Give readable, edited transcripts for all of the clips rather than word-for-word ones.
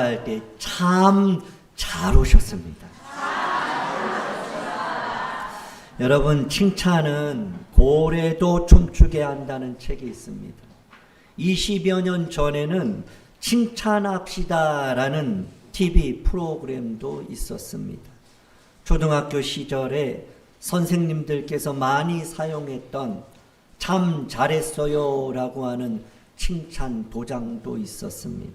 할 때 참 잘 오셨습니다. 여러분, 칭찬은 고래도 춤추게 한다는 책이 있습니다. 20여 년 전에는 칭찬합시다라는 TV 프로그램도 있었습니다. 초등학교 시절에 선생님들께서 많이 사용했던 참 잘했어요 라고 하는 칭찬 도장도 있었습니다.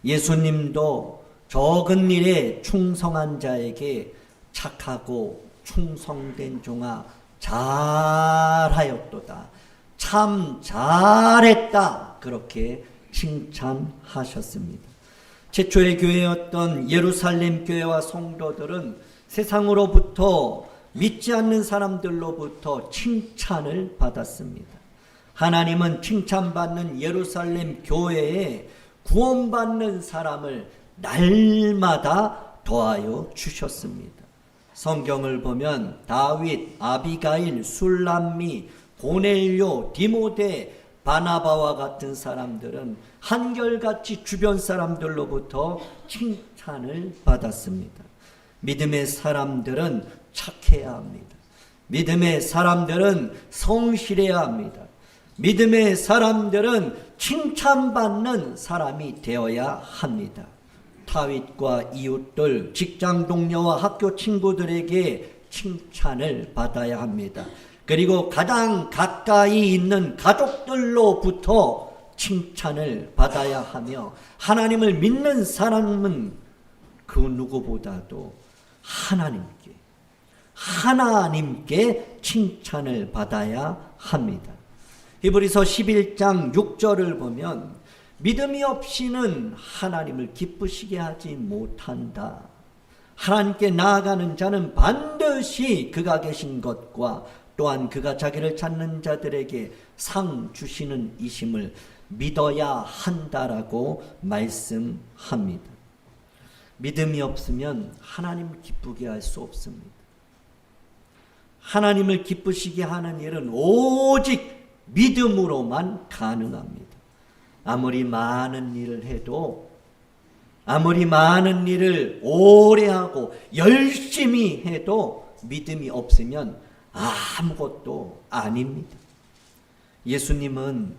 예수님도 적은 일에 충성한 자에게 착하고 충성된 종아 잘하였도다, 참 잘했다, 그렇게 칭찬하셨습니다. 최초의 교회였던 예루살렘 교회와 성도들은 세상으로부터, 믿지 않는 사람들로부터 칭찬을 받았습니다. 하나님은 칭찬받는 예루살렘 교회에 구원받는 사람을 날마다 더하여 주셨습니다. 성경을 보면 다윗, 아비가일, 술람미, 고넬료, 디모데, 바나바와 같은 사람들은 한결같이 주변 사람들로부터 칭찬을 받았습니다. 믿음의 사람들은 착해야 합니다. 믿음의 사람들은 성실해야 합니다. 믿음의 사람들은 칭찬받는 사람이 되어야 합니다. 타윗과 이웃들, 직장 동료와 학교 친구들에게 칭찬을 받아야 합니다. 그리고 가장 가까이 있는 가족들로부터 칭찬을 받아야 하며, 하나님을 믿는 사람은 그 누구보다도 하나님께 칭찬을 받아야 합니다. 히브리서 11장 6절을 보면 믿음이 없이는 하나님을 기쁘시게 하지 못한다. 하나님께 나아가는 자는 반드시 그가 계신 것과 또한 그가 자기를 찾는 자들에게 상 주시는 이심을 믿어야 한다라고 말씀합니다. 믿음이 없으면 하나님을 기쁘게 할 수 없습니다. 하나님을 기쁘시게 하는 일은 오직 믿음으로만 가능합니다. 아무리 많은 일을 해도, 아무리 많은 일을 오래 하고 열심히 해도 믿음이 없으면 아무것도 아닙니다. 예수님은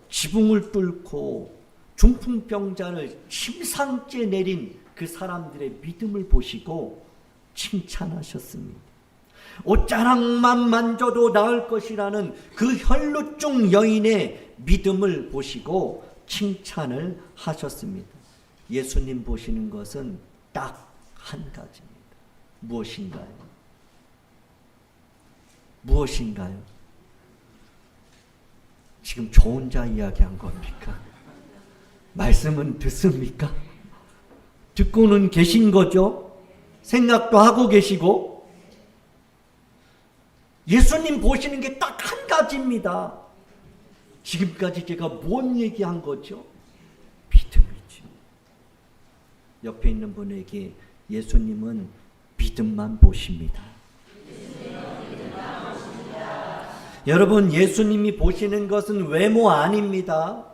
지붕을 뚫고 중풍병자를 침상째 내린 그 사람들의 믿음을 보시고 칭찬하셨습니다. 옷자락만 만져도 나을 것이라는 그 혈루증 여인의 믿음을 보시고 칭찬을 하셨습니다. 예수님 보시는 것은 딱 한 가지입니다. 무엇인가요? 무엇인가요? 지금 저 혼자 이야기한 겁니까? 말씀은 듣습니까? 듣고는 계신 거죠? 생각도 하고 계시고. 예수님 보시는 게 딱 한 가지입니다. 지금까지 제가 뭔 얘기한 거죠? 믿음이죠. 옆에 있는 분에게 예수님은 믿음만 보십니다. 여러분, 예수님이 보시는 것은 외모 아닙니다.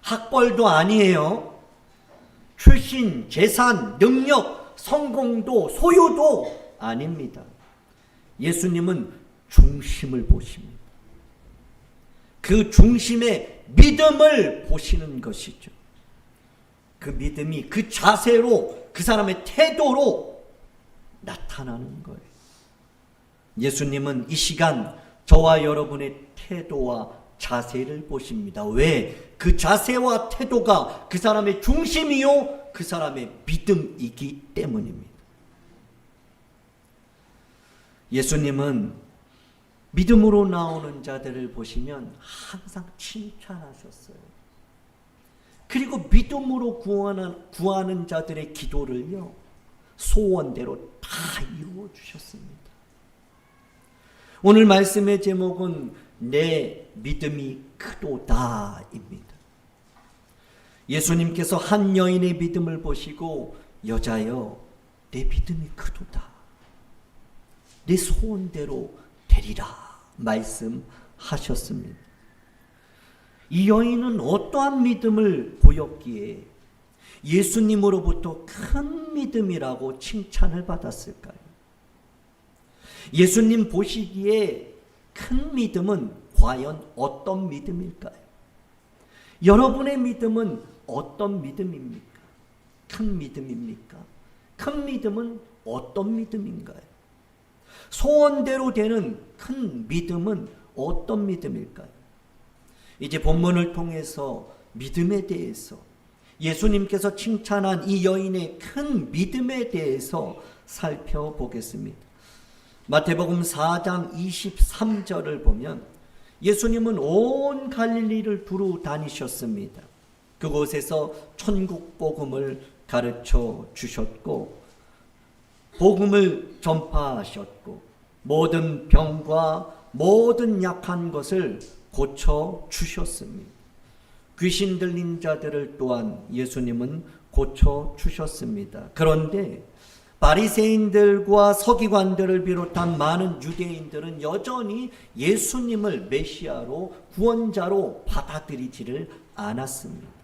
학벌도 아니에요. 출신, 재산, 능력, 성공도, 소유도 아닙니다. 예수님은 중심을 보십니다. 그 중심의 믿음을 보시는 것이죠. 그 믿음이 그 자세로, 그 사람의 태도로 나타나는 거예요. 예수님은 이 시간 저와 여러분의 태도와 자세를 보십니다. 왜? 그 자세와 태도가 그 사람의 중심이요, 그 사람의 믿음이기 때문입니다. 예수님은 믿음으로 나오는 자들을 보시면 항상 칭찬하셨어요. 그리고 믿음으로 구하는 자들의 기도를요, 소원대로 다 이루어 주셨습니다. 오늘 말씀의 제목은 내 믿음이 크도다입니다. 예수님께서 한 여인의 믿음을 보시고 여자여 내 믿음이 크도다, 내 소원대로 되리라 말씀하셨습니다. 이 여인은 어떠한 믿음을 보였기에 예수님으로부터 큰 믿음이라고 칭찬을 받았을까요? 예수님 보시기에 큰 믿음은 과연 어떤 믿음일까요? 여러분의 믿음은 어떤 믿음입니까? 큰 믿음입니까? 큰 믿음은 어떤 믿음인가요? 소원대로 되는 큰 믿음은 어떤 믿음일까요? 이제 본문을 통해서 믿음에 대해서 예수님께서 칭찬한 이 여인의 큰 믿음에 대해서 살펴보겠습니다. 마태복음 4장 23절을 보면 예수님은 온 갈릴리를 두루 다니셨습니다. 그곳에서 천국 복음을 가르쳐 주셨고 복음을 전파하셨고 모든 병과 모든 약한 것을 고쳐 주셨습니다. 귀신 들린 자들을 또한 예수님은 고쳐 주셨습니다. 그런데 바리새인들과 서기관들을 비롯한 많은 유대인들은 여전히 예수님을 메시아로 구원자로 받아들이지를 않았습니다.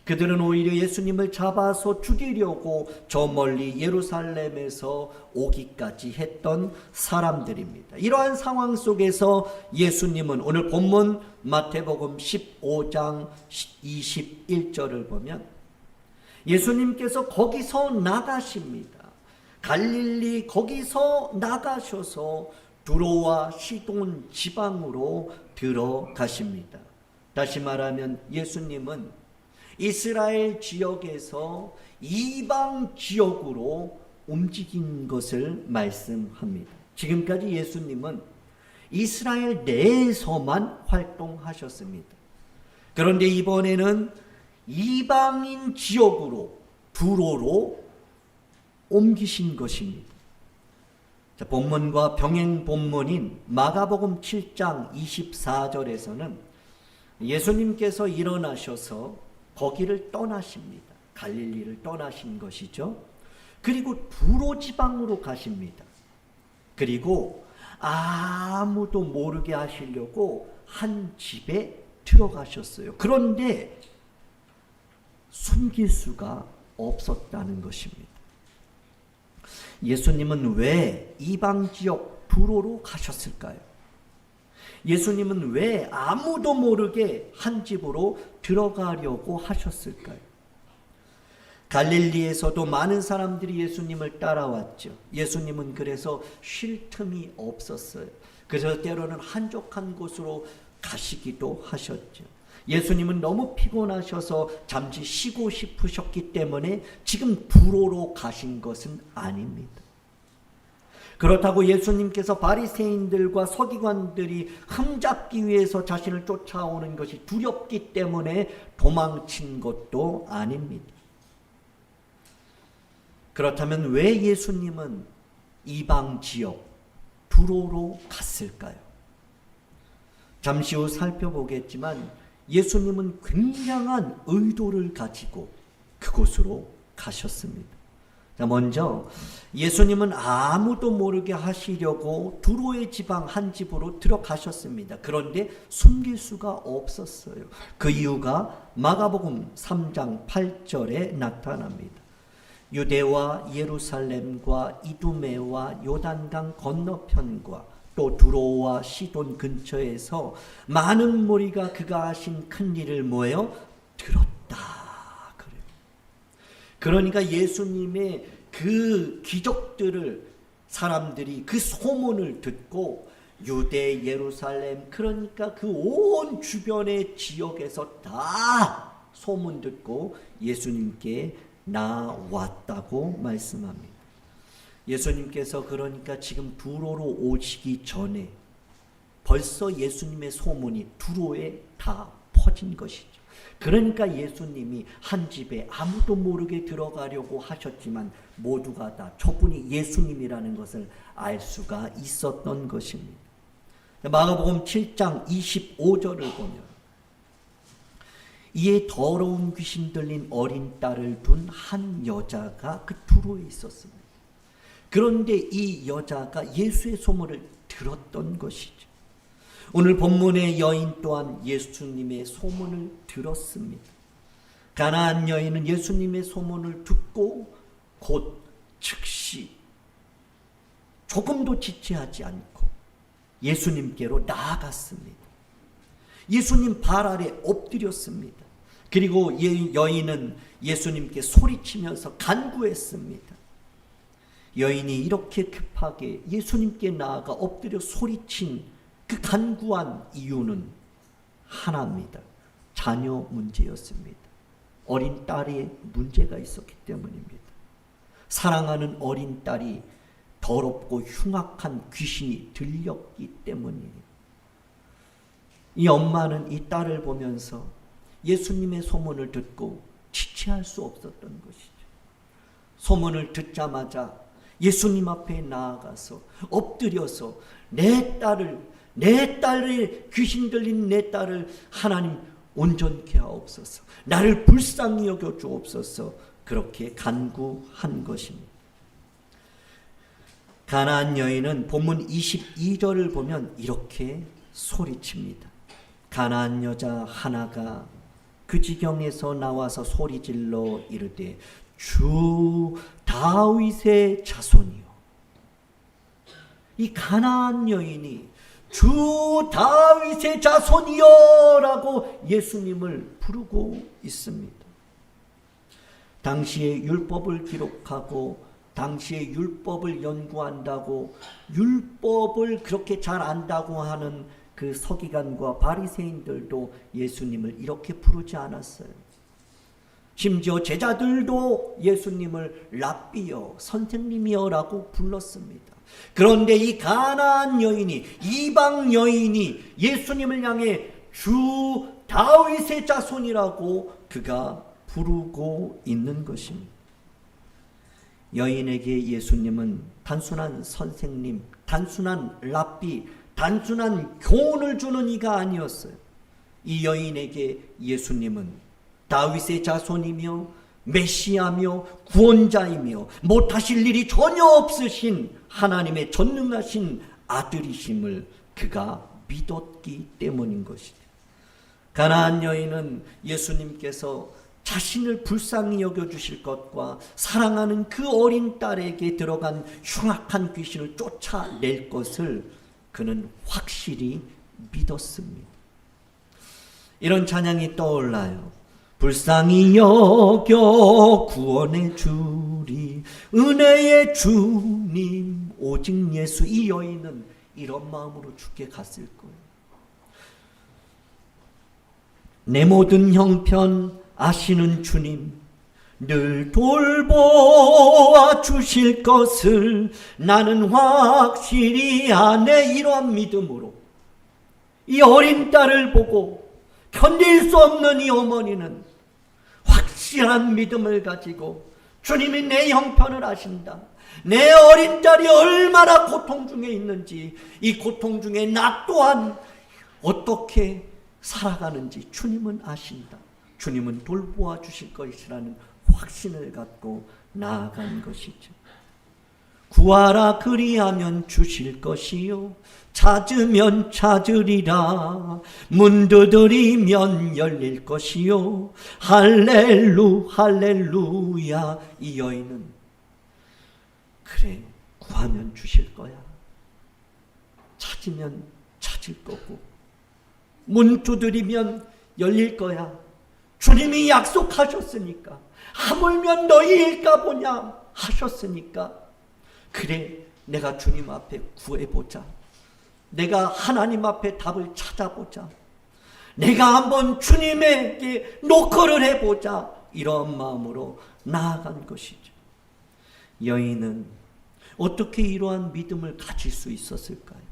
그들은 오히려 예수님을 잡아서 죽이려고 저 멀리 예루살렘에서 오기까지 했던 사람들입니다. 이러한 상황 속에서 예수님은 오늘 본문 마태복음 15장 21절을 보면 예수님께서 거기서 나가십니다. 갈릴리 거기서 나가셔서 두로와 시돈 지방으로 들어가십니다. 다시 말하면 예수님은 이스라엘 지역에서 이방 지역으로 움직인 것을 말씀합니다. 지금까지 예수님은 이스라엘 내에서만 활동하셨습니다. 그런데 이번에는 이방인 지역으로 두로로 옮기신 것입니다. 자, 본문과 병행 본문인 마가복음 7장 24절에서는 예수님께서 일어나셔서 거기를 떠나십니다. 갈릴리를 떠나신 것이죠. 그리고 두로 지방으로 가십니다. 그리고 아무도 모르게 하시려고 한 집에 들어가셨어요. 그런데 숨길 수가 없었다는 것입니다. 예수님은 왜 이방 지역 두로로 가셨을까요? 예수님은 왜 아무도 모르게 한 집으로 들어가려고 하셨을까요? 갈릴리에서도 많은 사람들이 예수님을 따라왔죠. 예수님은 그래서 쉴 틈이 없었어요. 그래서 때로는 한적한 곳으로 가시기도 하셨죠. 예수님은 너무 피곤하셔서 잠시 쉬고 싶으셨기 때문에 지금 두로로 가신 것은 아닙니다. 그렇다고 예수님께서 바리새인들과 서기관들이 흠잡기 위해서 자신을 쫓아오는 것이 두렵기 때문에 도망친 것도 아닙니다. 그렇다면 왜 예수님은 이방 지역 두로로 갔을까요? 잠시 후 살펴보겠지만 예수님은 굉장한 의도를 가지고 그곳으로 가셨습니다. 자, 먼저 예수님은 아무도 모르게 하시려고 두로의 지방 한 집으로 들어가셨습니다. 그런데 숨길 수가 없었어요. 그 이유가 마가복음 3장 8절에 나타납니다. 유대와 예루살렘과 이두메와 요단강 건너편과 또 두로와 시돈 근처에서 많은 무리가 그가 하신 큰 일을 뭐예요? 들었다. 그래요. 그러니까 예수님의 그 기적들을 사람들이 그 소문을 듣고 유대, 예루살렘, 그러니까 그 온 주변의 지역에서 다 소문 듣고 예수님께 나왔다고 말씀합니다. 예수님께서 그러니까 지금 두로로 오시기 전에 벌써 예수님의 소문이 두로에 다 퍼진 것이죠. 그러니까 예수님이 한 집에 아무도 모르게 들어가려고 하셨지만 모두가 다 저분이 예수님이라는 것을 알 수가 있었던 것입니다. 마가복음 7장 25절을 보면 이에 더러운 귀신 들린 어린 딸을 둔 한 여자가 그 두로에 있었습니다. 그런데 이 여자가 예수의 소문을 들었던 것이죠. 오늘 본문의 여인 또한 예수님의 소문을 들었습니다. 가나안 여인은 예수님의 소문을 듣고 곧 즉시 조금도 지체하지 않고 예수님께로 나아갔습니다. 예수님 발 아래 엎드렸습니다. 그리고 여인은 예수님께 소리치면서 간구했습니다. 여인이 이렇게 급하게 예수님께 나아가 엎드려 소리친 그 간구한 이유는 하나입니다. 자녀 문제였습니다. 어린 딸에 문제가 있었기 때문입니다. 사랑하는 어린 딸이 더럽고 흉악한 귀신이 들렸기 때문이에요. 이 엄마는 이 딸을 보면서 예수님의 소문을 듣고 지체할 수 없었던 것이죠. 소문을 듣자마자 예수님 앞에 나아가서 엎드려서 내 딸을 귀신 들린 내 딸을 하나님 온전케 하옵소서, 나를 불쌍히 여겨 주옵소서, 그렇게 간구한 것입니다. 가나안 여인은 본문 22절을 보면 이렇게 소리칩니다. 가나안 여자 하나가 그 지경에서 나와서 소리질러 이르되 주 다윗의 자손이요. 이 가나안 여인이 주 다윗의 자손이요 라고 예수님을 부르고 있습니다. 당시의 율법을 기록하고 당시의 율법을 연구한다고 율법을 그렇게 잘 안다고 하는 그 서기관과 바리새인들도 예수님을 이렇게 부르지 않았어요. 심지어 제자들도 예수님을 랍비여, 선생님이여 라고 불렀습니다. 그런데 이 가나안 여인이, 이방 여인이 예수님을 향해 주 다윗의 자손이라고 그가 부르고 있는 것입니다. 여인에게 예수님은 단순한 선생님, 단순한 랍비, 단순한 교훈을 주는 이가 아니었어요. 이 여인에게 예수님은 다윗의 자손이며 메시아며 구원자이며 못하실 일이 전혀 없으신 하나님의 전능하신 아들이심을 그가 믿었기 때문인 것이죠. 가나안 여인은 예수님께서 자신을 불쌍히 여겨주실 것과 사랑하는 그 어린 딸에게 들어간 흉악한 귀신을 쫓아낼 것을 그는 확실히 믿었습니다. 이런 찬양이 떠올라요. 불쌍히 여겨 구원해 주리 은혜의 주님 오직 예수. 이 여인은 이런 마음으로 주께 갔을 거예요. 내 모든 형편 아시는 주님, 늘 돌보아 주실 것을 나는 확실히 아네. 이러한 믿음으로 이 어린 딸을 보고 견딜 수 없는 이 어머니는 확실한 믿음을 가지고 주님이 내 형편을 아신다, 내 어린 딸이 얼마나 고통 중에 있는지, 이 고통 중에 나 또한 어떻게 살아가는지 주님은 아신다, 주님은 돌보아 주실 것이라는 확신을 갖고 나아간 것이죠. 구하라 그리하면 주실 것이요 찾으면 찾으리라 문 두드리면 열릴 것이요 할렐루야. 이 여인은 그래, 구하면 주실 거야, 찾으면 찾을 거고 문 두드리면 열릴 거야, 주님이 약속하셨으니까, 하물며 너희일까 보냐 하셨으니까, 그래 내가 주님 앞에 구해보자, 내가 하나님 앞에 답을 찾아보자, 내가 한번 주님에게 노크를 해보자, 이런 마음으로 나아간 것이죠. 여인은 어떻게 이러한 믿음을 가질 수 있었을까요?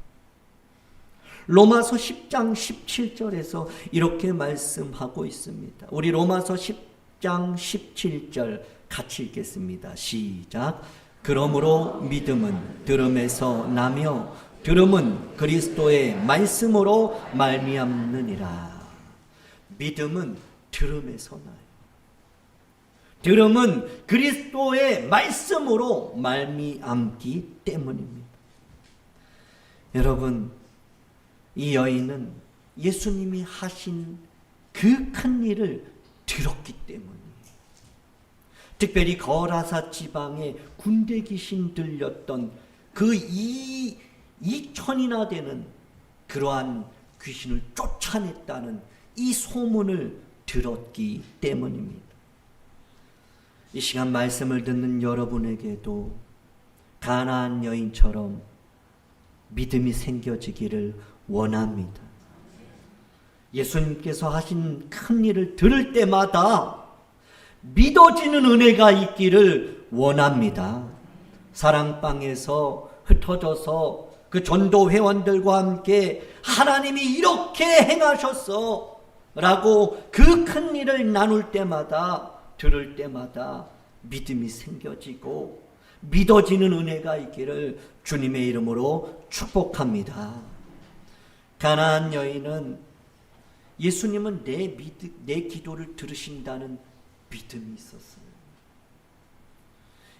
로마서 10장 17절에서 이렇게 말씀하고 있습니다. 우리 로마서 10장 17절 같이 읽겠습니다. 시작. 그러므로 믿음은 들음에서 나며 들음은 그리스도의 말씀으로 말미암느니라. 믿음은 들음에서 나요. 들음은 그리스도의 말씀으로 말미암기 때문입니다. 여러분, 이 여인은 예수님이 하신 그 큰 일을 들었기 때문이에요. 특별히 거라사 지방에 군대 귀신 들렸던 그 2천이나 되는 그러한 귀신을 쫓아냈다는 이 소문을 들었기 때문입니다. 이 시간 말씀을 듣는 여러분에게도 가나안 여인처럼 믿음이 생겨지기를 원합니다. 예수님께서 하신 큰 일을 들을 때마다 믿어지는 은혜가 있기를 원합니다. 사랑방에서 흩어져서 그 전도 회원들과 함께 하나님이 이렇게 행하셨어 라고 그 큰 일을 나눌 때마다, 들을 때마다 믿음이 생겨지고 믿어지는 은혜가 있기를 주님의 이름으로 축복합니다. 가나안 여인은 예수님은 내 기도를 들으신다는 믿음이 있었어요.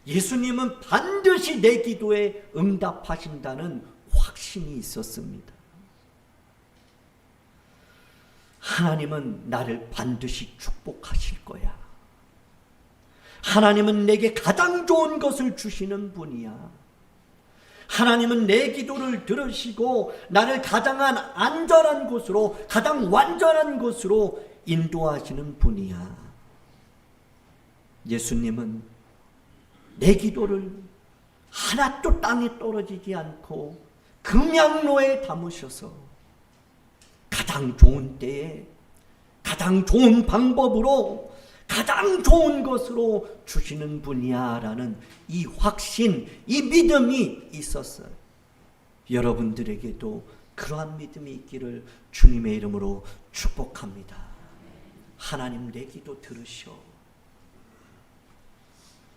예수님은 반드시 내 기도에 응답하신다는 확신이 있었습니다. 하나님은 나를 반드시 축복하실 거야. 하나님은 내게 가장 좋은 것을 주시는 분이야. 하나님은 내 기도를 들으시고 나를 가장 안전한 곳으로, 가장 완전한 곳으로 인도하시는 분이야. 예수님은 내 기도를 하나도 땅에 떨어지지 않고 금양로에 담으셔서 가장 좋은 때에 가장 좋은 방법으로 가장 좋은 것으로 주시는 분이야 라는 이 확신, 이 믿음이 있었어요. 여러분들에게도 그러한 믿음이 있기를 주님의 이름으로 축복합니다. 하나님 내 기도 들으셔.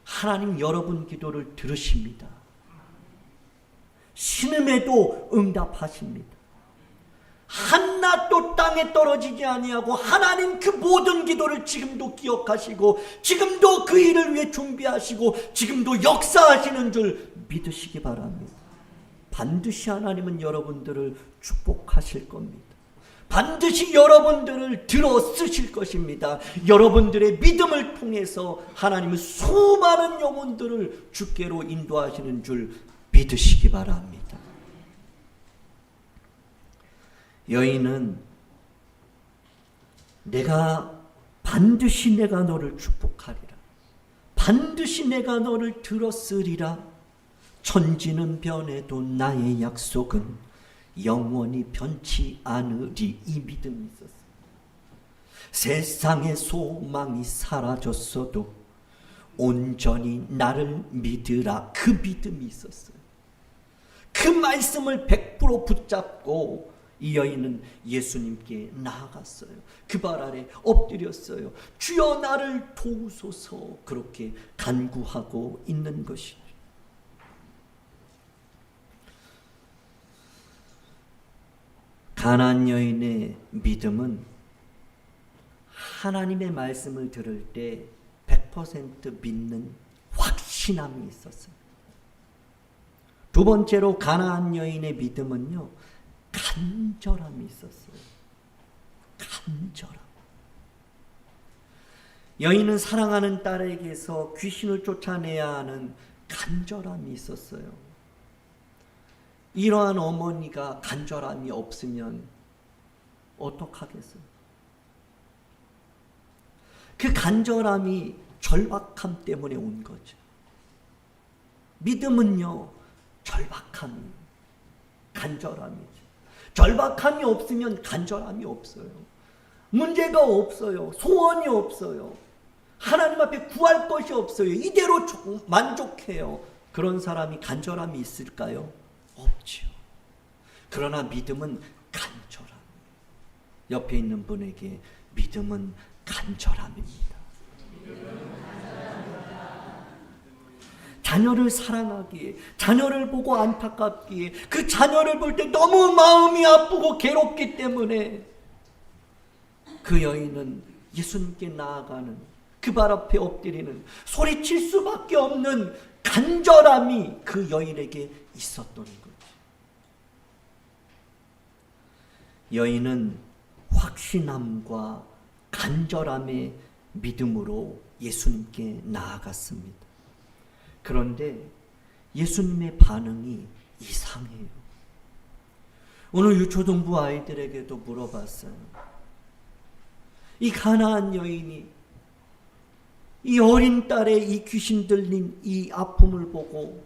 하나님 여러분 기도를 들으십니다. 신음에도 응답하십니다. 하나도 땅에 떨어지지 아니하고 하나님 그 모든 기도를 지금도 기억하시고 지금도 그 일을 위해 준비하시고 지금도 역사하시는 줄 믿으시기 바랍니다. 반드시 하나님은 여러분들을 축복하실 겁니다. 반드시 여러분들을 들어 쓰실 것입니다. 여러분들의 믿음을 통해서 하나님은 수많은 영혼들을 주께로 인도하시는 줄 믿으시기 바랍니다. 여인은 반드시 내가 너를 축복하리라. 반드시 내가 너를 들었으리라. 천지는 변해도 나의 약속은 영원히 변치 않으리. 이 믿음이 있었어요. 세상의 소망이 사라졌어도 온전히 나를 믿으라. 그 믿음이 있었어요. 그 말씀을 100% 붙잡고 이 여인은 예수님께 나아갔어요. 그 발 아래 엎드렸어요. 주여 나를 도우소서. 그렇게 간구하고 있는 것이죠. 가나안 여인의 믿음은 하나님의 말씀을 들을 때 100% 믿는 확신함이 있었어요. 두 번째로 가나안 여인의 믿음은요, 간절함이 있었어요. 간절함. 여인은 사랑하는 딸에게서 귀신을 쫓아내야 하는 간절함이 있었어요. 이러한 어머니가 간절함이 없으면 어떡하겠어요? 그 간절함이 절박함 때문에 온 거죠. 믿음은요, 절박함이, 간절함이죠. 절박함이 없으면 간절함이 없어요. 문제가 없어요. 소원이 없어요. 하나님 앞에 구할 것이 없어요. 이대로 만족해요. 그런 사람이 간절함이 있을까요? 없죠. 그러나 믿음은 간절함. 옆에 있는 분에게 믿음은 간절함입니다. 자녀를 사랑하기에, 자녀를 보고 안타깝기에, 그 자녀를 볼 때 너무 마음이 아프고 괴롭기 때문에 그 여인은 예수님께 나아가는, 그 발 앞에 엎드리는, 소리칠 수밖에 없는 간절함이 그 여인에게 있었던 거죠. 여인은 확신함과 간절함에 믿음으로 예수님께 나아갔습니다. 그런데 예수님의 반응이 이상해요. 오늘 유초등부 아이들에게도 물어봤어요. 이 가나안 여인이 이 어린 딸의 이 귀신 들린 이 아픔을 보고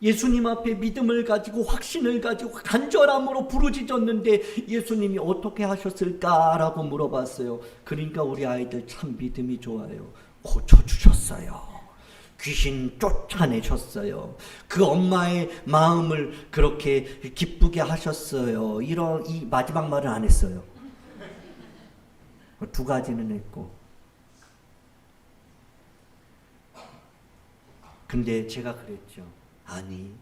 예수님 앞에 믿음을 가지고 확신을 가지고 간절함으로 부르짖었는데 예수님이 어떻게 하셨을까라고 물어봤어요. 그러니까 우리 아이들 참 믿음이 좋아요. 고쳐주셨어요. 귀신 쫓아내셨어요. 그 엄마의 마음을 그렇게 기쁘게 하셨어요. 이 마지막 말은 안 했어요. 두 가지는 했고. 근데 제가 그랬죠. 아니,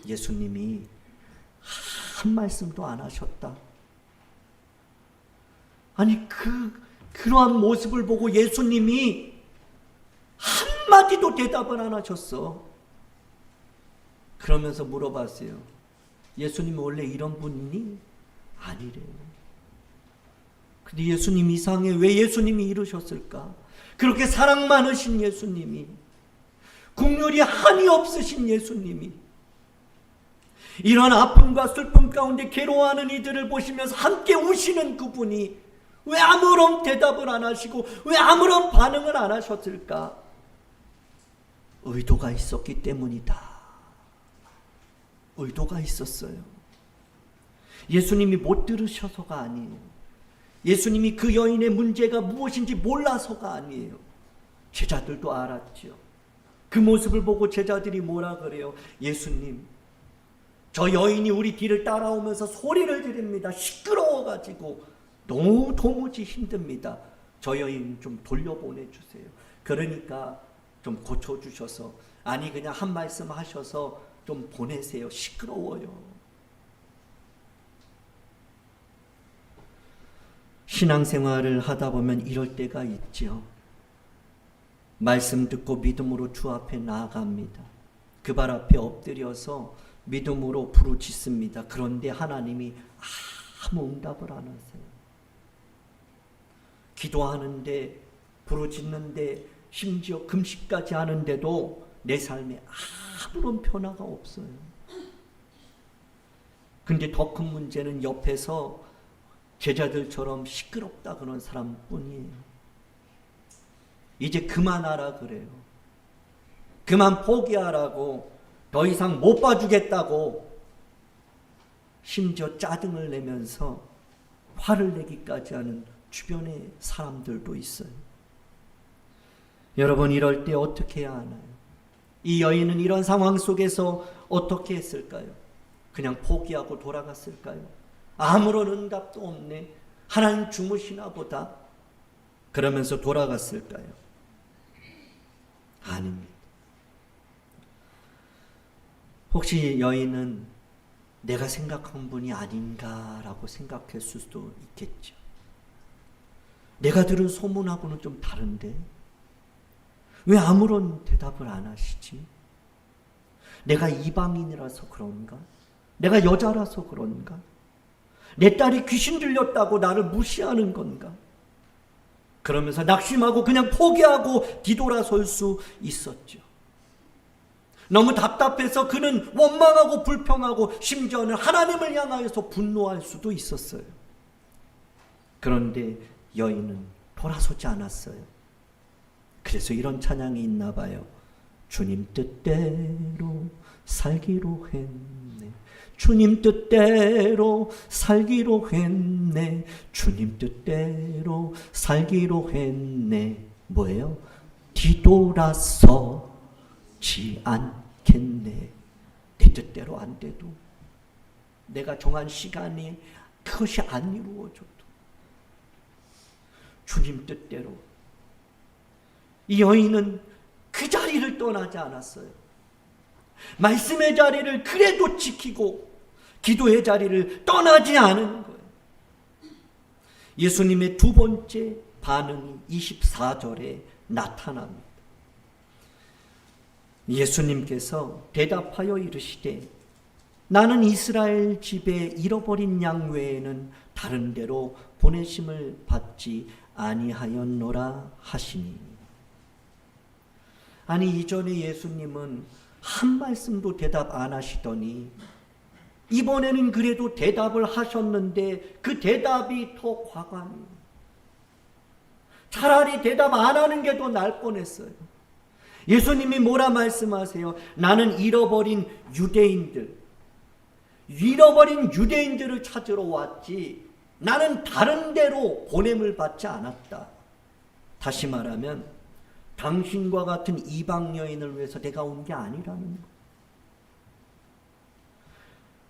예수님이 한 말씀도 안 하셨다. 아니, 그러한 모습을 보고 예수님이 한마디도 대답을 안 하셨어. 그러면서 물어봤어요. 예수님이 원래 이런 분이니? 아니래요. 근데 예수님 이상해. 왜 예수님이 이러셨을까? 그렇게 사랑 많으신 예수님이, 국률이 한이 없으신 예수님이, 이런 아픔과 슬픔 가운데 괴로워하는 이들을 보시면서 함께 우시는 그분이 왜 아무런 대답을 안 하시고 왜 아무런 반응을 안 하셨을까? 의도가 있었기 때문이다. 의도가 있었어요. 예수님이 못 들으셔서가 아니에요. 예수님이 그 여인의 문제가 무엇인지 몰라서가 아니에요. 제자들도 알았죠. 그 모습을 보고 제자들이 뭐라 그래요? 예수님, 저 여인이 우리 뒤를 따라오면서 소리를 지릅니다. 시끄러워가지고 너무 도무지 힘듭니다. 저 여인 좀 돌려보내주세요. 그러니까 좀 고쳐주셔서, 아니 그냥 한 말씀 하셔서 좀 보내세요. 시끄러워요. 신앙생활을 하다 보면 이럴 때가 있죠. 말씀 듣고 믿음으로 주 앞에 나아갑니다. 그 발 앞에 엎드려서 믿음으로 부르짖습니다. 그런데 하나님이 아무 응답을 안 하세요. 기도하는데, 부르짖는데, 심지어 금식까지 하는데도 내 삶에 아무런 변화가 없어요. 근데 더 큰 문제는 옆에서 제자들처럼 시끄럽다 그런 사람뿐이에요. 이제 그만하라 그래요. 그만 포기하라고, 더 이상 못 봐주겠다고, 심지어 짜증을 내면서 화를 내기까지 하는 주변의 사람들도 있어요. 여러분, 이럴 때 어떻게 해야 하나요? 이 여인은 이런 상황 속에서 어떻게 했을까요? 그냥 포기하고 돌아갔을까요? 아무런 응답도 없네, 하나님 주무시나 보다, 그러면서 돌아갔을까요? 아닙니다. 혹시 여인은 내가 생각한 분이 아닌가라고 생각했을 수도 있겠죠. 내가 들은 소문하고는 좀 다른데 왜 아무런 대답을 안 하시지? 내가 이방인이라서 그런가? 내가 여자라서 그런가? 내 딸이 귀신 들렸다고 나를 무시하는 건가? 그러면서 낙심하고 그냥 포기하고 뒤돌아설 수 있었죠. 너무 답답해서 그는 원망하고 불평하고 심지어는 하나님을 향하여서 분노할 수도 있었어요. 그런데 여인은 돌아서지 않았어요. 그래서 이런 찬양이 있나 봐요. 주님 뜻대로 살기로 했네. 주님 뜻대로 살기로 했네. 주님 뜻대로 살기로 했네. 뭐예요? 뒤돌아서지 않겠네. 내 뜻대로 안 돼도, 내가 정한 시간이 그것이 안 이루어져도 주님 뜻대로. 이 여인은 그 자리를 떠나지 않았어요. 말씀의 자리를 그래도 지키고 기도의 자리를 떠나지 않은 거예요. 예수님의 두 번째 반응이 24절에 나타납니다. 예수님께서 대답하여 이르시되 나는 이스라엘 집에 잃어버린 양 외에는 다른 데로 보내심을 받지 아니하였노라 하시니. 아니, 이전에 예수님은 한 말씀도 대답 안 하시더니 이번에는 그래도 대답을 하셨는데 그 대답이 더 과감해요. 차라리 대답 안 하는 게 더 나을 뻔했어요. 예수님이 뭐라 말씀하세요? 나는 잃어버린 유대인들을 찾으러 왔지 나는 다른 데로 보냄을 받지 않았다. 다시 말하면 당신과 같은 이방 여인을 위해서 내가 온 게 아니라는 거예요.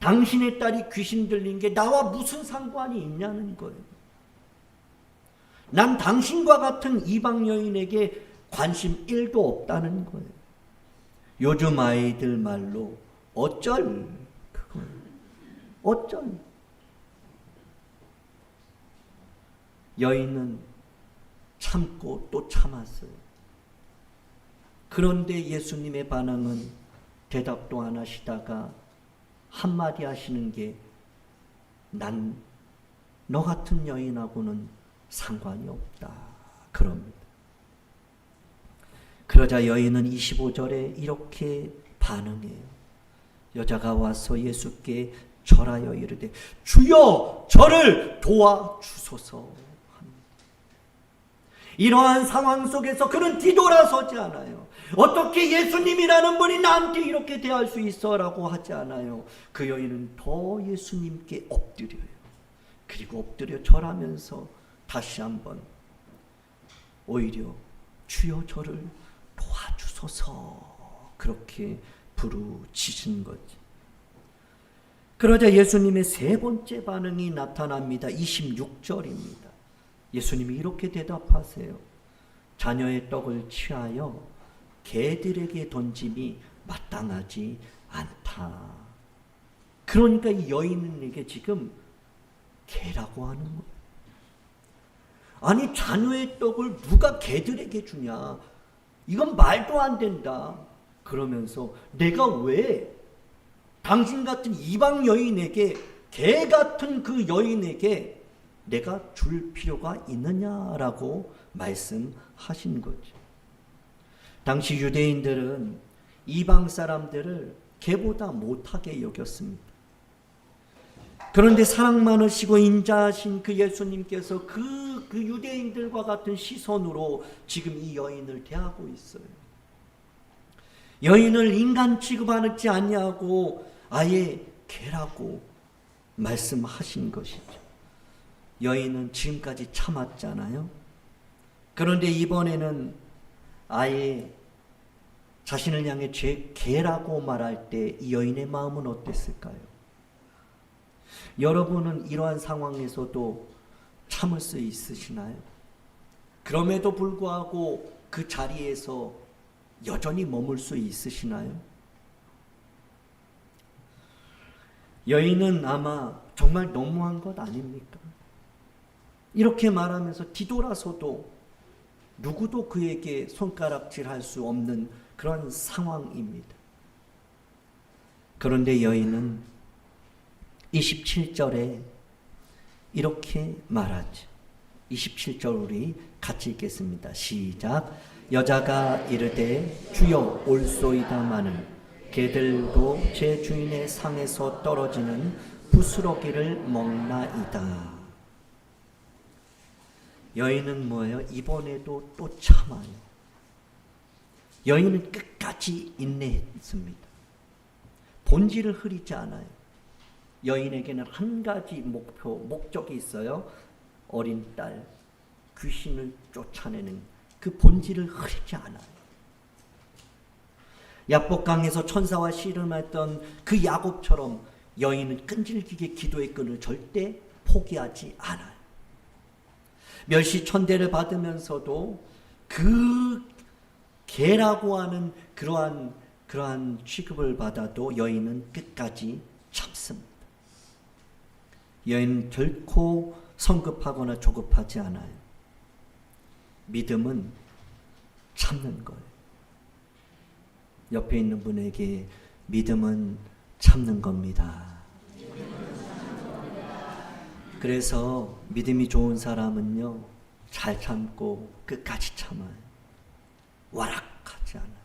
당신의 딸이 귀신 들린 게 나와 무슨 상관이 있냐는 거예요. 난 당신과 같은 이방 여인에게 관심 1도 없다는 거예요. 요즘 아이들 말로 어쩔 그거예요. 어쩔. 여인은 참고 또 참았어요. 그런데 예수님의 반응은 대답도 안 하시다가 한마디 하시는 게 난 너 같은 여인하고는 상관이 없다. 그럽니다. 그러자 여인은 25절에 이렇게 반응해요. 여자가 와서 예수께 절하여 이르되 주여 저를 도와주소서 합니다. 이러한 상황 속에서 그는 뒤돌아서지 않아요. 어떻게 예수님이라는 분이 나한테 이렇게 대할 수 있어? 라고 하지 않아요. 그 여인은 더 예수님께 엎드려요. 그리고 엎드려 절하면서 다시 한번 오히려 주여 저를 도와주소서 그렇게 부르짖은 거지. 그러자 예수님의 세 번째 반응이 나타납니다. 26절입니다. 예수님이 이렇게 대답하세요. 자녀의 떡을 취하여 개들에게 던짐이 마땅하지 않다. 그러니까 이 여인에게 지금 개라고 하는 거예요. 아니, 자녀의 떡을 누가 개들에게 주냐? 이건 말도 안 된다. 그러면서 내가 왜 당신 같은 이방 여인에게, 개 같은 그 여인에게 내가 줄 필요가 있느냐라고 말씀하신 거죠. 당시 유대인들은 이방 사람들을 개보다 못하게 여겼습니다. 그런데 사랑 많으시고 인자하신 그 예수님께서 그 유대인들과 같은 시선으로 지금 이 여인을 대하고 있어요. 여인을 인간 취급하지 아니하고 아예 개라고 말씀하신 것이죠. 여인은 지금까지 참았잖아요. 그런데 이번에는 아예 자신을 향해 개라고 말할 때 이 여인의 마음은 어땠을까요? 여러분은 이러한 상황에서도 참을 수 있으시나요? 그럼에도 불구하고 그 자리에서 여전히 머물 수 있으시나요? 여인은 아마 정말 너무한 것 아닙니까? 이렇게 말하면서 뒤돌아서도 누구도 그에게 손가락질할 수 없는 그런 상황입니다. 그런데 여인은 27절에 이렇게 말하죠. 27절 우리 같이 읽겠습니다. 시작. 여자가 이르되 주여 올소이다마는 개들도 제 주인의 상에서 떨어지는 부스러기를 먹나이다. 여인은 뭐예요? 이번에도 또 참아요. 여인은 끝까지 인내했습니다. 본질을 흐리지 않아요. 여인에게는 한 가지 목적이 있어요. 어린 딸, 귀신을 쫓아내는 그 본질을 흐리지 않아요. 야복강에서 천사와 씨름했던 그 야곱처럼 여인은 끈질기게 기도의 끈을 절대 포기하지 않아요. 멸시천대를 받으면서도 그 개라고 하는 그러한 취급을 받아도 여인은 끝까지 참습니다. 여인은 결코 성급하거나 조급하지 않아요. 믿음은 참는 거예요. 옆에 있는 분에게 믿음은 참는 겁니다. 그래서 믿음이 좋은 사람은요, 잘 참고 끝까지 참아요. 완악하지 않아요.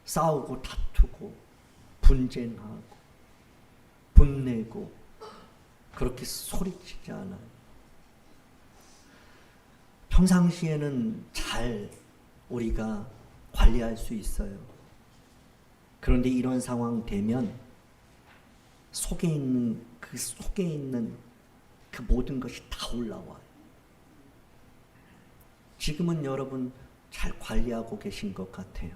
싸우고 다투고 분쟁하고 분내고 그렇게 소리치지 않아요. 평상시에는 잘 우리가 관리할 수 있어요. 그런데 이런 상황 되면 속에 있는 그 모든 것이 다 올라와요. 지금은 여러분 잘 관리하고 계신 것 같아요.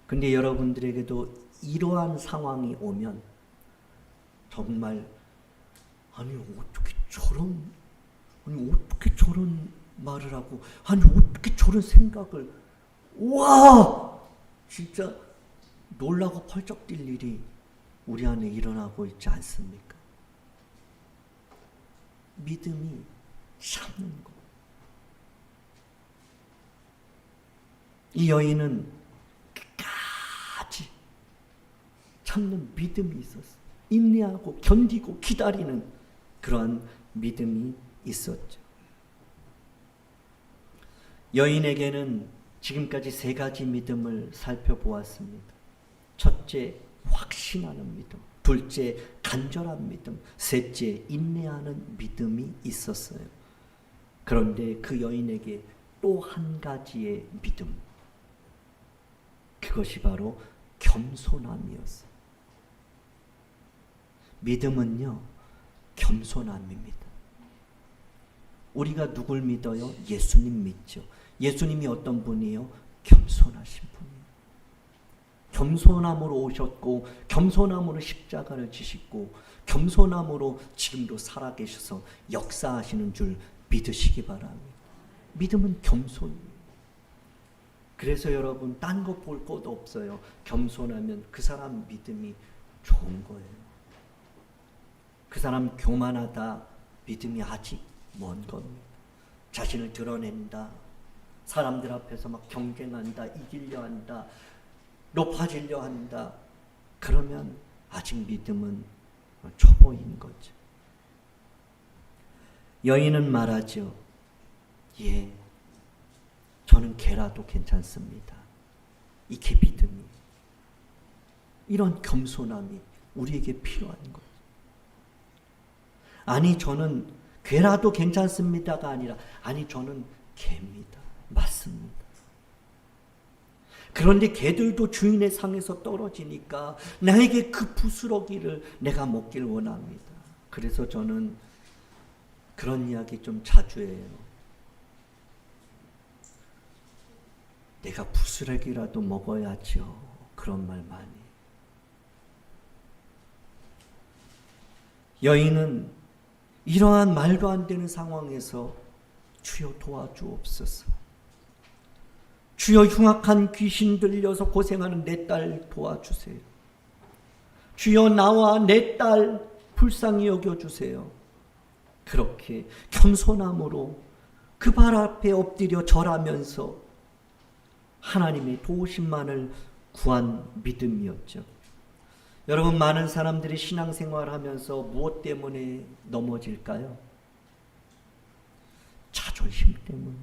근데 여러분들에게도 이러한 상황이 오면 정말 아니 어떻게 저런 말을 하고 아니 어떻게 저런 생각을 와 진짜 놀라고 펄쩍 뛸 일이 우리 안에 일어나고 있지 않습니까? 믿음이 참는 것. 이 여인은 끝까지 참는 믿음이 있었어요. 인내하고 견디고 기다리는 그러한 믿음이 있었죠. 여인에게는 지금까지 세 가지 믿음을 살펴보았습니다. 첫째, 확신하는 믿음. 둘째, 간절한 믿음. 셋째, 인내하는 믿음이 있었어요. 그런데 그 여인에게 또 한 가지의 믿음. 그것이 바로 겸손함이었어요. 믿음은요, 겸손함입니다. 우리가 누굴 믿어요? 예수님 믿죠. 예수님이 어떤 분이에요? 겸손하신 분이에요. 겸손함으로 오셨고 겸손함으로 십자가를 지시고 겸손함으로 지금도 살아계셔서 역사하시는 줄 믿으시기 바랍니다. 믿음은 겸손이에요. 그래서 여러분 딴 거 볼 것도 없어요. 겸손하면 그 사람 믿음이 좋은 거예요. 그 사람 교만하다 믿음이 아직 먼 겁니다. 자신을 드러낸다. 사람들 앞에서 막 경쟁한다. 이기려 한다. 높아지려 한다. 그러면 아직 믿음은 초보인 거죠. 여인은 말하죠. 예, 저는 개라도 괜찮습니다. 이게 믿음이. 이런 겸손함이 우리에게 필요한 거예요. 아니 저는 괴라도 괜찮습니다가 아니라 아니 저는 개입니다. 맞습니다. 그런데 개들도 주인의 상에서 떨어지니까 나에게 그 부스러기를 내가 먹길 원합니다. 그래서 저는 그런 이야기 좀 자주 해요. 내가 부스러기라도 먹어야죠. 그런 말 많이. 여인은 이러한 말도 안 되는 상황에서 주여 도와주옵소서. 주여 흉악한 귀신 들려서 고생하는 내 딸 도와주세요. 주여 나와 내 딸 불쌍히 여겨주세요. 그렇게 겸손함으로 그 발 앞에 엎드려 절하면서 하나님의 도우심만을 구한 믿음이었죠. 여러분 많은 사람들이 신앙생활하면서 무엇 때문에 넘어질까요? 자존심 때문에.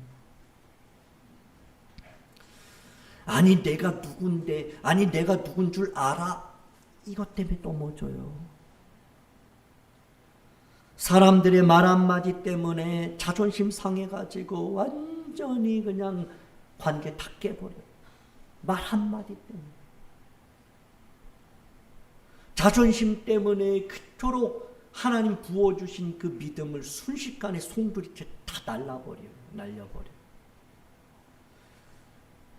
아니 내가 누군데, 아니 내가 누군 줄 알아. 이것 때문에 넘어져요. 사람들의 말 한마디 때문에 자존심 상해가지고 완전히 그냥 관계 다 깨버려요. 말 한마디 때문에. 자존심 때문에 그토록 하나님 부어주신 그 믿음을 순식간에 송두리째 다 날려버려요.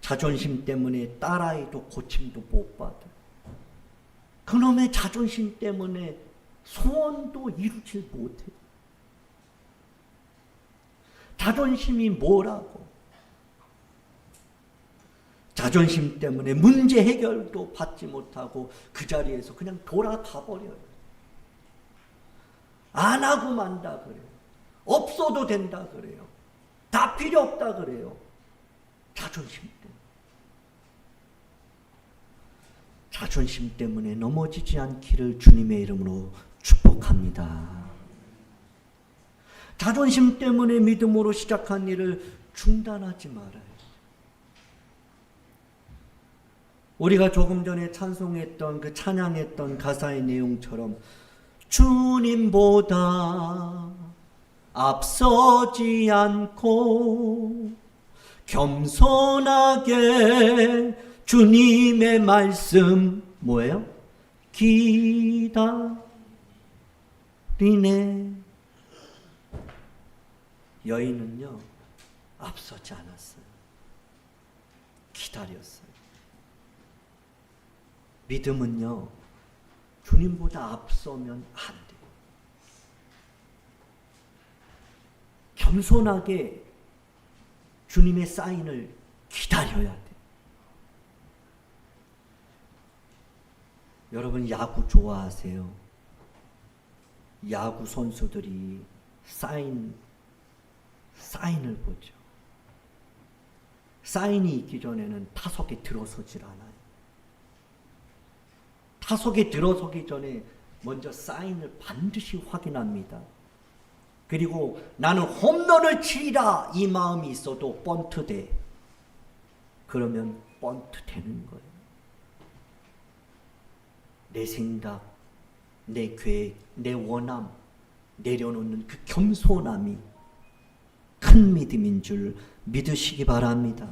자존심 때문에 딸아이도 고침도 못 받아요. 그놈의 자존심 때문에 소원도 이루질 못해요. 자존심이 뭐라고? 자존심 때문에 문제 해결도 받지 못하고 그 자리에서 그냥 돌아가 버려요. 안 하고 만다 그래요. 없어도 된다 그래요. 다 필요 없다 그래요. 자존심 때문에. 자존심 때문에 넘어지지 않기를 주님의 이름으로 축복합니다. 자존심 때문에 믿음으로 시작한 일을 중단하지 말아요. 우리가 조금 전에 찬송했던 그 찬양했던 가사의 내용처럼 주님보다 앞서지 않고 겸손하게 주님의 말씀 뭐예요? 기다리네. 여인은요 앞서지 않았어요. 기다렸어요. 믿음은요 주님보다 앞서면 안 돼요. 겸손하게 주님의 사인을 기다려야 돼요. 여러분 야구 좋아하세요? 야구 선수들이 사인을 보죠. 사인이 있기 전에는 타석에 들어서질 않아요. 타석에 들어서기 전에 먼저 사인을 반드시 확인합니다. 그리고 나는 홈런을 치리라 이 마음이 있어도 번트 돼. 그러면 번트 되는 거예요. 내 생각, 내 계획, 내 원함 내려놓는 그 겸손함이 큰 믿음인 줄 믿으시기 바랍니다.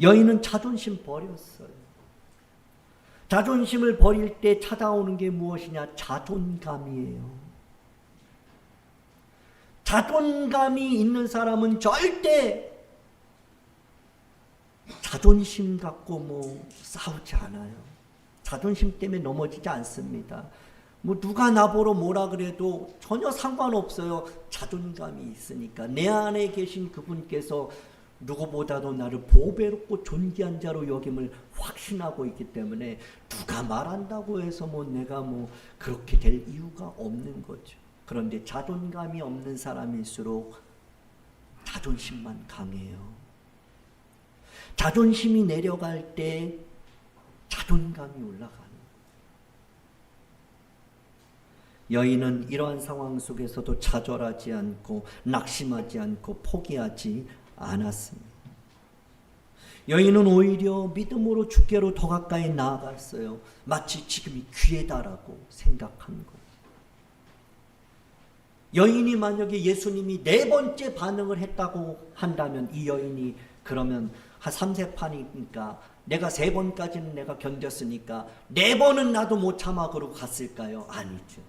여인은 자존심 버렸어요. 자존심을 버릴 때 찾아오는 게 무엇이냐? 자존감이에요. 자존감이 있는 사람은 절대 자존심 갖고 싸우지 않아요. 자존심 때문에 넘어지지 않습니다. 누가 나보러 뭐라 그래도 전혀 상관없어요. 자존감이 있으니까. 내 안에 계신 그분께서 누구보다도 나를 보배롭고 존귀한 자로 여김을 확신하고 있기 때문에 누가 말한다고 해서 내가 그렇게 될 이유가 없는 거죠. 그런데 자존감이 없는 사람일수록 자존심만 강해요. 자존심이 내려갈 때 자존감이 올라가는 여인은 이러한 상황 속에서도 좌절하지 않고 낙심하지 않고 포기하지 않았습니다. 여인은 오히려 믿음으로 주께로 더 가까이 나아갔어요. 마치 지금이 기회다라고 생각한 거예요. 여인이 만약에 예수님이 네 번째 반응을 했다고 한다면 이 여인이 그러면 한 3세 판이니까 내가 3번까지는 내가 견뎠으니까 4번은 나도 못 참아 그러고 갔을까요? 아니죠.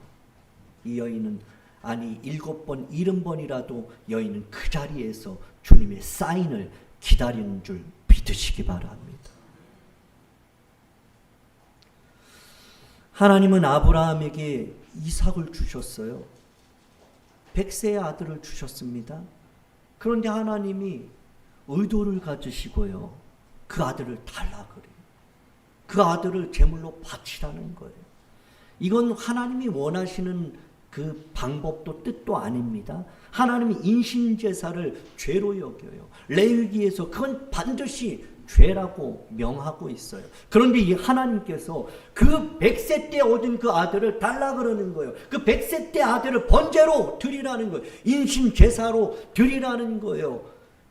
이 여인은 7번, 70번이라도 여인은 그 자리에서 주님의 사인을 기다리는 줄 믿으시기 바랍니다. 하나님은 아브라함에게 이삭을 주셨어요. 100세의 아들을 주셨습니다. 그런데 하나님이 의도를 가지시고요. 그 아들을 달라 그래요. 그 아들을 제물로 바치라는 거예요. 이건 하나님이 원하시는 그 방법도 뜻도 아닙니다. 하나님이 인신제사를 죄로 여겨요. 레위기에서 그건 반드시 죄라고 명하고 있어요. 그런데 이 하나님께서 그 100세 때 얻은 그 아들을 달라 그러는 거예요. 그 100세 때 아들을 번제로 드리라는 거예요. 인신제사로 드리라는 거예요.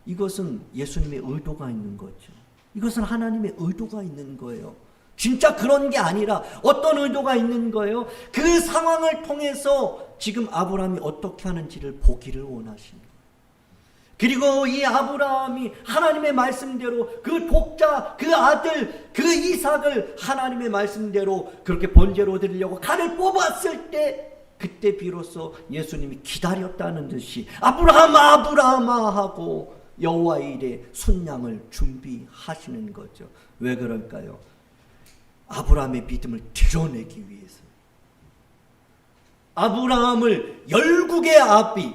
이것은 예수님의 의도가 있는 거죠. 이것은 하나님의 의도가 있는 거예요. 진짜 그런 게 아니라 어떤 의도가 있는 거예요? 그 상황을 통해서 지금 아브라함이 어떻게 하는지를 보기를 원하십니다. 그리고 이 아브라함이 하나님의 말씀대로 그 독자, 그 아들, 그 이삭을 하나님의 말씀대로 그렇게 번제로 드리려고 칼을 뽑았을 때 그때 비로소 예수님이 기다렸다는 듯이 아브라함아 아브라함아 하고 여호와의 일에 순양을 준비하시는 거죠. 왜 그럴까요? 아브라함의 믿음을 드러내기 위해서. 아브라함을 열국의 아비,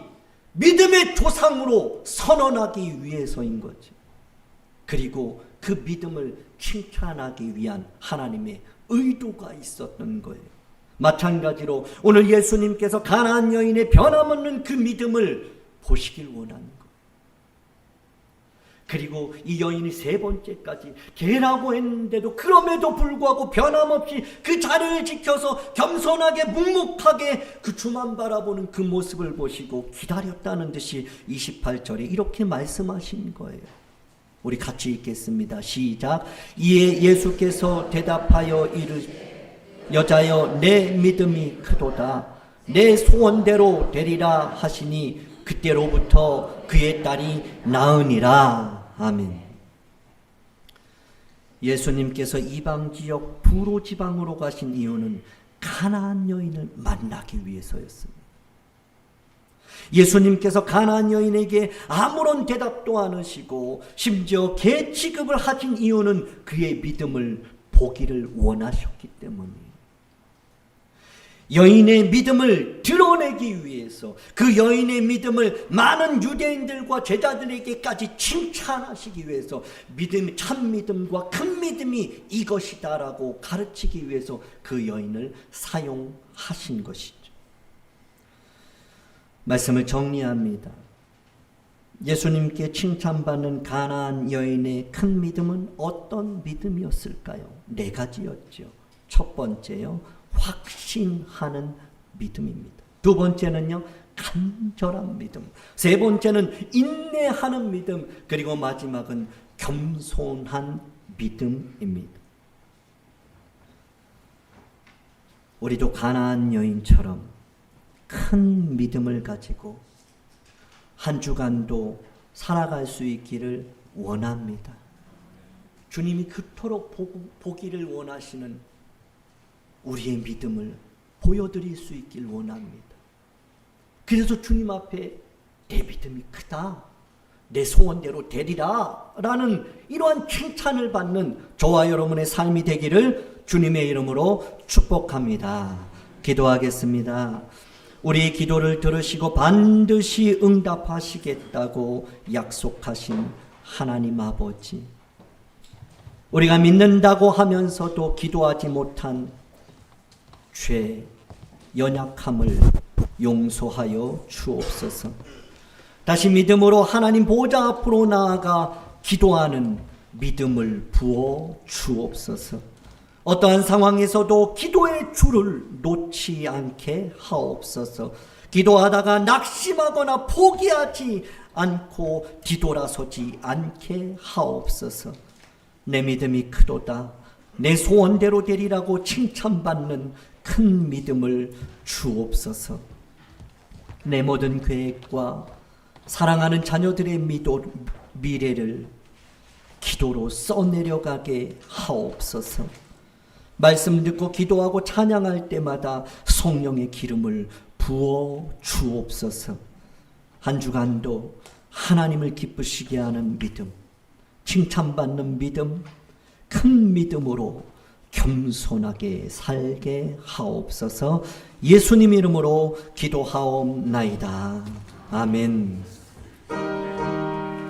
믿음의 조상으로 선언하기 위해서인 거죠. 그리고 그 믿음을 칭찬하기 위한 하나님의 의도가 있었던 거예요. 마찬가지로 오늘 예수님께서 가나안 여인의 변함없는 그 믿음을 보시길 원하는 거예요. 그리고 이 여인이 세 번째까지 개라고 했는데도 그럼에도 불구하고 변함없이 그 자리를 지켜서 겸손하게 묵묵하게 그 주만 바라보는 그 모습을 보시고 기다렸다는 듯이 28절에 이렇게 말씀하신 거예요. 우리 같이 읽겠습니다. 시작. 이에 예수께서 대답하여 여자여 내 믿음이 크도다. 내 소원대로 되리라 하시니 그때로부터 그의 딸이 나으니라. 아멘. 예수님께서 이방 지역 두로 지방으로 가신 이유는 가나안 여인을 만나기 위해서였습니다. 예수님께서 가나안 여인에게 아무런 대답도 안 하시고 심지어 개 취급을 하신 이유는 그의 믿음을 보기를 원하셨기 때문이에요. 여인의 믿음을 드러내기 위해서 그 여인의 믿음을 많은 유대인들과 제자들에게까지 칭찬하시기 위해서 믿음, 참 믿음과 큰 믿음이 이것이다라고 가르치기 위해서 그 여인을 사용하신 것이죠. 말씀을 정리합니다. 예수님께 칭찬받는 가나안 여인의 큰 믿음은 어떤 믿음이었을까요? 네 가지였죠. 첫 번째요, 확신하는 믿음입니다. 두 번째는요, 간절한 믿음. 세 번째는 인내하는 믿음. 그리고 마지막은 겸손한 믿음입니다. 우리도 가나안 여인처럼 큰 믿음을 가지고 한 주간도 살아갈 수 있기를 원합니다. 주님이 그토록 보기를 원하시는 우리의 믿음을 보여드릴 수 있길 원합니다. 그래서 주님 앞에 내 믿음이 크다, 내 소원대로 되리라 라는 이러한 칭찬을 받는 저와 여러분의 삶이 되기를 주님의 이름으로 축복합니다. 기도하겠습니다. 우리 기도를 들으시고 반드시 응답하시겠다고 약속하신 하나님 아버지, 우리가 믿는다고 하면서도 기도하지 못한 죄, 연약함을 용서하여 주옵소서. 다시 믿음으로 하나님 보좌 앞으로 나아가 기도하는 믿음을 부어 주옵소서. 어떠한 상황에서도 기도의 줄을 놓지 않게 하옵소서. 기도하다가 낙심하거나 포기하지 않고 뒤돌아서지 않게 하옵소서. 내 믿음이 크도다, 내 소원대로 되리라고 칭찬받는 큰 믿음을 주옵소서. 내 모든 계획과 사랑하는 자녀들의 미래를 기도로 써내려가게 하옵소서. 말씀 듣고 기도하고 찬양할 때마다 성령의 기름을 부어 주옵소서. 한 주간도 하나님을 기쁘시게 하는 믿음, 칭찬받는 믿음, 큰 믿음으로 겸손하게 살게 하옵소서. 예수님 이름으로 기도하옵나이다. 아멘.